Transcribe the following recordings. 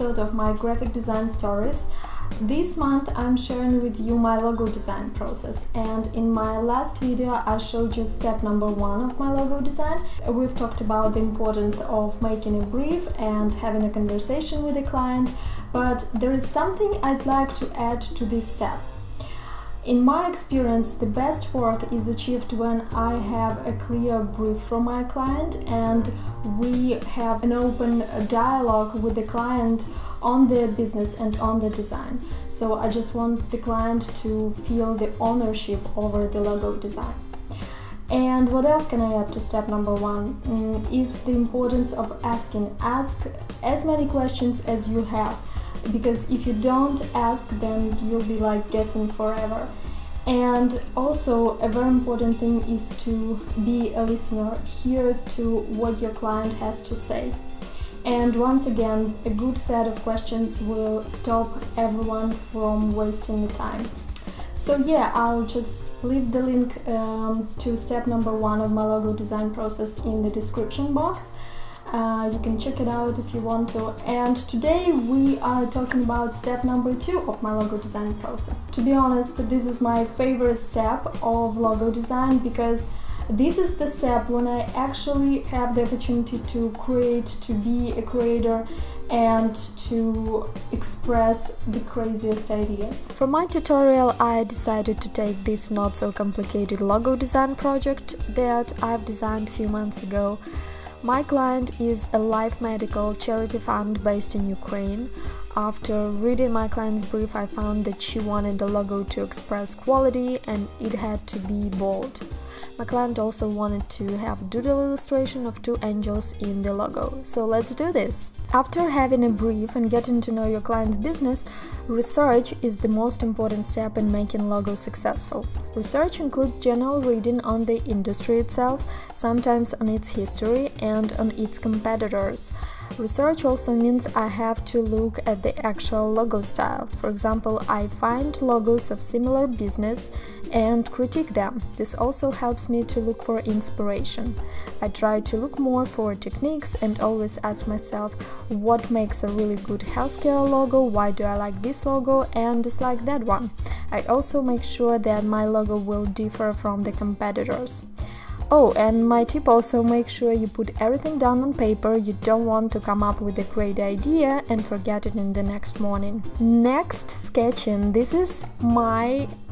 episode of my graphic design stories. This month I'm sharing with you my logo design process, and in my last video I showed you step number 1 of my logo design. We've talked about the importance of making a brief and having a conversation with the client, but there is something I'd like to add to this step. In my experience, the best work is achieved when I have a clear brief from my client and we have an open dialogue with the client on the business and on the design. So I just want the client to feel the ownership over the logo design. And what else can I add to step number 1 is the importance of ask as many questions as you have. Because if you don't ask, then you'll be like guessing forever. And also a very important thing is to be a listener, hear to what your client has to say. And once again, a good set of questions will stop everyone from wasting the time. So yeah, I'll just leave the link to step number 1 of my logo design process in the description box. You can check it out if you want to. And today we are talking about step number 2 of my logo design process. To be honest, this is my favorite step of logo design because this is the step when I actually have the opportunity to create, to be a creator, and to express the craziest ideas. For my tutorial, I decided to take this not so complicated logo design project that I've designed a few months ago. My client is a Life Medical charity fund based in Ukraine. After reading my client's brief, I found that she wanted the logo to express quality and it had to be bold. My client also wanted to have a doodle illustration of 2 angels in the logo. So let's do this! After having a brief and getting to know your client's business, research is the most important step in making logo successful. Research includes general reading on the industry itself, sometimes on its history and on its competitors. Research also means I have to look at the actual logo style. For example, I find logos of similar business and critique them. This also helps me to look for inspiration. I try to look more for techniques and always ask myself what makes a really good healthcare logo, why do I like this logo and dislike that one. I also make sure that my logo will differ from the competitors. Oh, and my tip also, make sure you put everything down on paper. You don't want to come up with a great idea and forget it in the next morning. Next, sketching. This is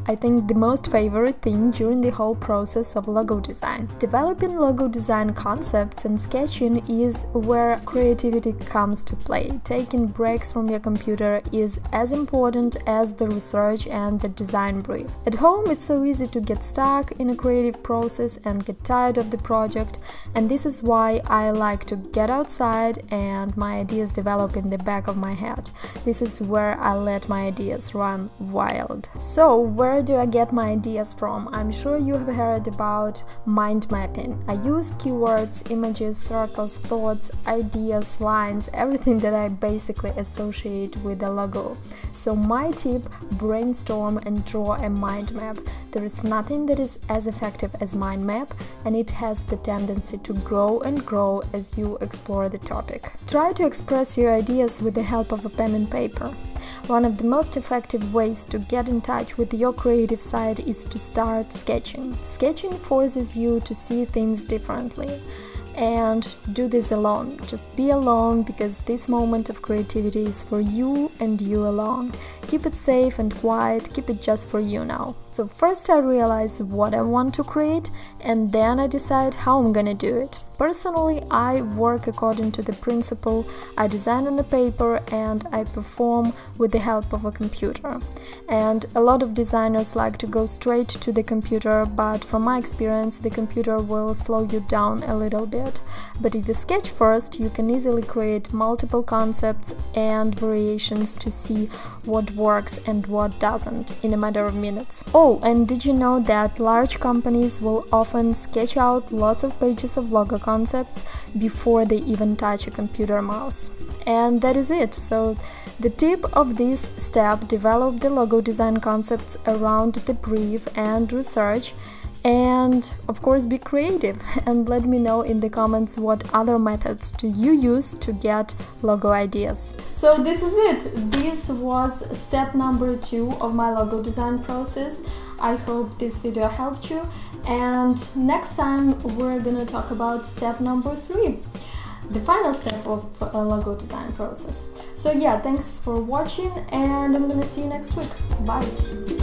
I think the most favorite thing during the whole process of logo design. Developing logo design concepts and sketching is where creativity comes to play. Taking breaks from your computer is as important as the research and the design brief. At home, it's so easy to get stuck in a creative process and get tired of the project, and this is why I like to get outside and my ideas develop in the back of my head. This is where I let my ideas run wild. So, where do I get my ideas from? I'm sure you have heard about mind mapping. I use keywords, images, circles, thoughts, ideas, lines, everything that I basically associate with a logo. So my tip, brainstorm and draw a mind map. There is nothing that is as effective as mind map, and it has the tendency to grow and grow as you explore the topic. Try to express your ideas with the help of a pen and paper. One of the most effective ways to get in touch with your creative side is to start sketching. Sketching forces you to see things differently. And do this alone. Just be alone, because this moment of creativity is for you and you alone. Keep it safe and quiet, keep it just for you now. So first I realize what I want to create, and then I decide how I'm gonna do it. Personally, I work according to the principle I design on a paper and I perform with the help of a computer. And a lot of designers like to go straight to the computer, but from my experience, the computer will slow you down a little bit. But if you sketch first, you can easily create multiple concepts and variations to see what works and what doesn't in a matter of minutes. Oh, and did you know that large companies will often sketch out lots of pages of logo concepts before they even touch a computer mouse? And that is it. So the tip of this step: develop the logo design concepts around the brief and research, And of course, be creative and let me know in the comments what other methods do you use to get logo ideas. So this is it. This was step number 2 of my logo design process. I hope this video helped you, and next time we're gonna talk about step number 3, the final step of a logo design process. So yeah, thanks for watching, and I'm gonna see you next week. Bye!